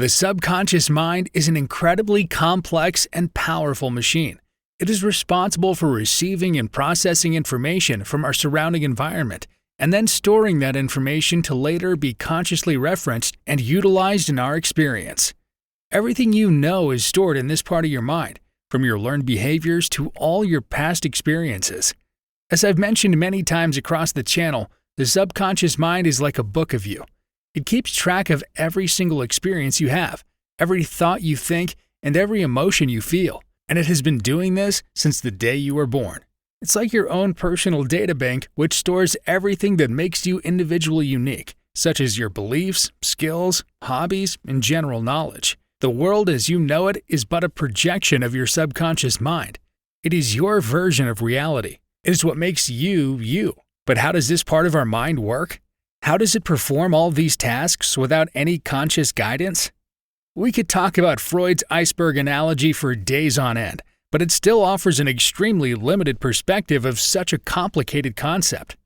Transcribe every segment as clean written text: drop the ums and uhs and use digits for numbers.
The subconscious mind is an incredibly complex and powerful machine. It is responsible for receiving and processing information from our surrounding environment, and then storing that information to later be consciously referenced and utilized in our experience. Everything you know is stored in this part of your mind, from your learned behaviors to all your past experiences. As I've mentioned many times across the channel, the subconscious mind is like a book of you. It keeps track of every single experience you have, every thought you think, and every emotion you feel. And it has been doing this since the day you were born. It's like your own personal data bank which stores everything that makes you individually unique, such as your beliefs, skills, hobbies, and general knowledge. The world as you know it is but a projection of your subconscious mind. It is your version of reality. It is what makes you, you. But how does this part of our mind work? How does it perform all these tasks without any conscious guidance? We could talk about Freud's iceberg analogy for days on end, but it still offers an extremely limited perspective of such a complicated concept.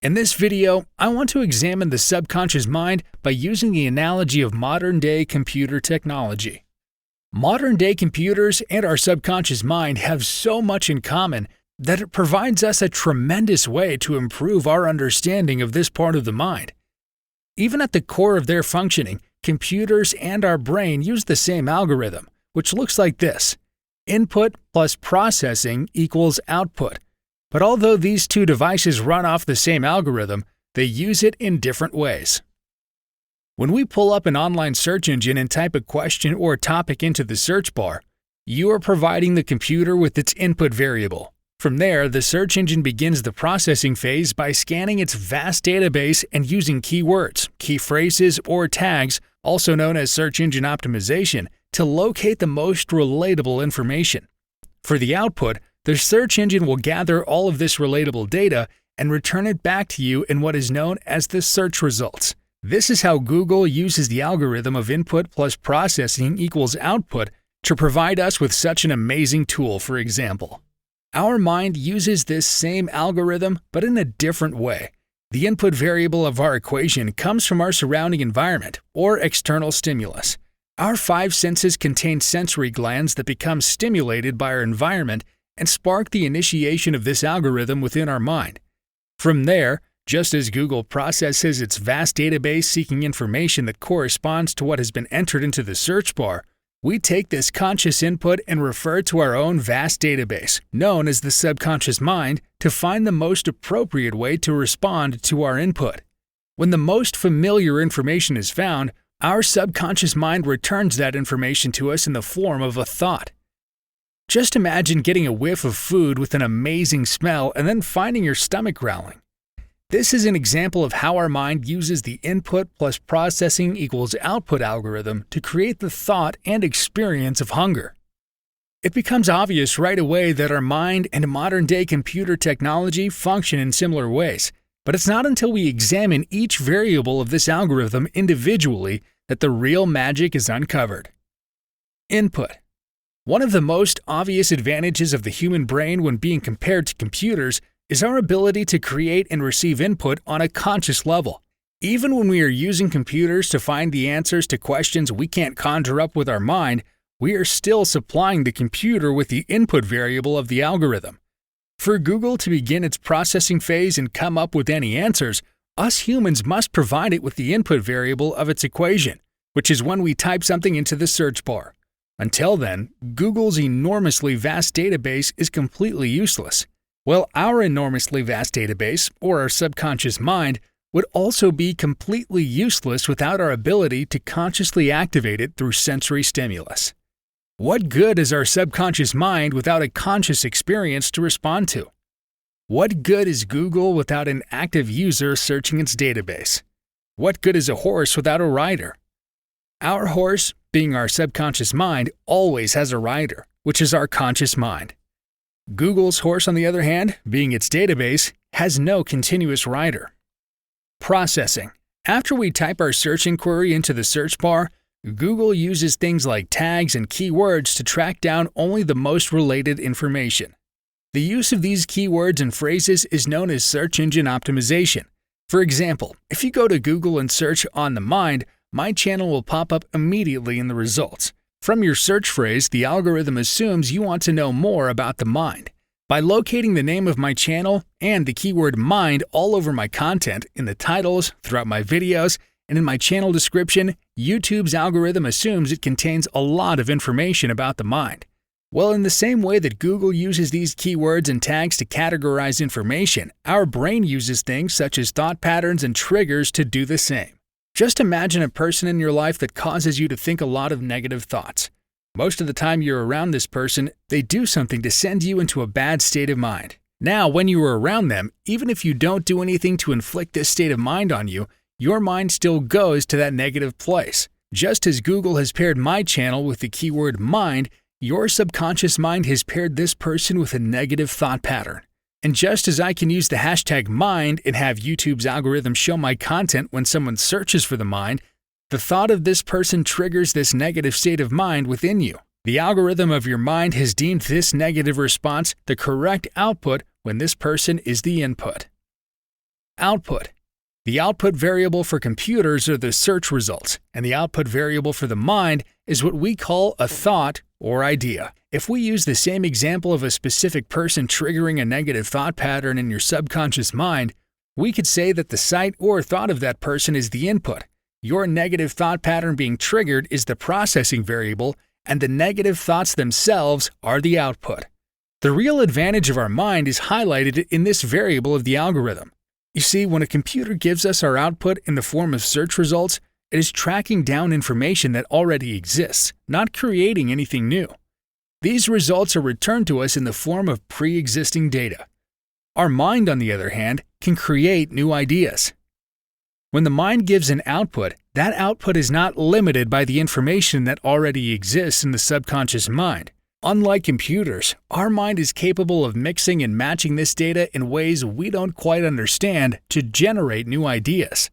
In this video, I want to examine the subconscious mind by using the analogy of modern-day computer technology. Modern-day computers and our subconscious mind have so much in common that it provides us a tremendous way to improve our understanding of this part of the mind. Even at the core of their functioning, computers and our brain use the same algorithm, which looks like this: input plus processing equals output. But although these two devices run off the same algorithm, they use it in different ways. When we pull up an online search engine and type a question or topic into the search bar, you are providing the computer with its input variable. From there, the search engine begins the processing phase by scanning its vast database and using keywords, key phrases, or tags, also known as search engine optimization, to locate the most relatable information. For the output, the search engine will gather all of this relatable data and return it back to you in what is known as the search results. This is how Google uses the algorithm of input plus processing equals output to provide us with such an amazing tool, for example. Our mind uses this same algorithm, but in a different way. The input variable of our equation comes from our surrounding environment, or external stimulus. Our five senses contain sensory glands that become stimulated by our environment and spark the initiation of this algorithm within our mind. From there, just as Google processes its vast database seeking information that corresponds to what has been entered into the search bar, we take this conscious input and refer to our own vast database, known as the subconscious mind, to find the most appropriate way to respond to our input. When the most familiar information is found, our subconscious mind returns that information to us in the form of a thought. Just imagine getting a whiff of food with an amazing smell and then finding your stomach growling. This is an example of how our mind uses the input plus processing equals output algorithm to create the thought and experience of hunger. It becomes obvious right away that our mind and modern-day computer technology function in similar ways, but it's not until we examine each variable of this algorithm individually that the real magic is uncovered. Input. One of the most obvious advantages of the human brain when being compared to computers is our ability to create and receive input on a conscious level. Even when we are using computers to find the answers to questions we can't conjure up with our mind, we are still supplying the computer with the input variable of the algorithm. For Google to begin its processing phase and come up with any answers, us humans must provide it with the input variable of its equation, which is when we type something into the search bar. Until then, Google's enormously vast database is completely useless. Well, our enormously vast database, or our subconscious mind, would also be completely useless without our ability to consciously activate it through sensory stimulus. What good is our subconscious mind without a conscious experience to respond to? What good is Google without an active user searching its database? What good is a horse without a rider? Our horse, being our subconscious mind, always has a rider, which is our conscious mind. Google's horse, on the other hand, being its database, has no continuous rider. Processing. After we type our search inquiry into the search bar, Google uses things like tags and keywords to track down only the most related information. The use of these keywords and phrases is known as search engine optimization. For example, if you go to Google and search "on the mind," my channel will pop up immediately in the results. From your search phrase, the algorithm assumes you want to know more about the mind. By locating the name of my channel and the keyword mind all over my content, in the titles, throughout my videos, and in my channel description, YouTube's algorithm assumes it contains a lot of information about the mind. Well, in the same way that Google uses these keywords and tags to categorize information, our brain uses things such as thought patterns and triggers to do the same. Just imagine a person in your life that causes you to think a lot of negative thoughts. Most of the time you're around this person, they do something to send you into a bad state of mind. Now, when you are around them, even if you don't do anything to inflict this state of mind on you, your mind still goes to that negative place. Just as Google has paired my channel with the keyword mind, your subconscious mind has paired this person with a negative thought pattern. And just as I can use the hashtag mind and have YouTube's algorithm show my content when someone searches for the mind, the thought of this person triggers this negative state of mind within you. The algorithm of your mind has deemed this negative response the correct output when this person is the input. Output. The output variable for computers are the search results, and the output variable for the mind is what we call a thought or idea. If we use the same example of a specific person triggering a negative thought pattern in your subconscious mind, we could say that the sight or thought of that person is the input. Your negative thought pattern being triggered is the processing variable, and the negative thoughts themselves are the output. The real advantage of our mind is highlighted in this variable of the algorithm. You see, when a computer gives us our output in the form of search results, it is tracking down information that already exists, not creating anything new. These results are returned to us in the form of pre-existing data. Our mind, on the other hand, can create new ideas. When the mind gives an output, that output is not limited by the information that already exists in the subconscious mind. Unlike computers, our mind is capable of mixing and matching this data in ways we don't quite understand to generate new ideas.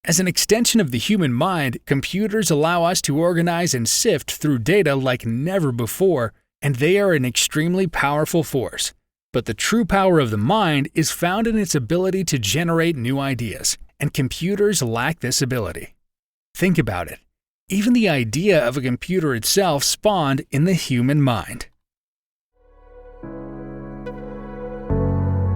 As an extension of the human mind, computers allow us to organize and sift through data like never before, and they are an extremely powerful force. But the true power of the mind is found in its ability to generate new ideas, and computers lack this ability. Think about it. Even the idea of a computer itself spawned in the human mind.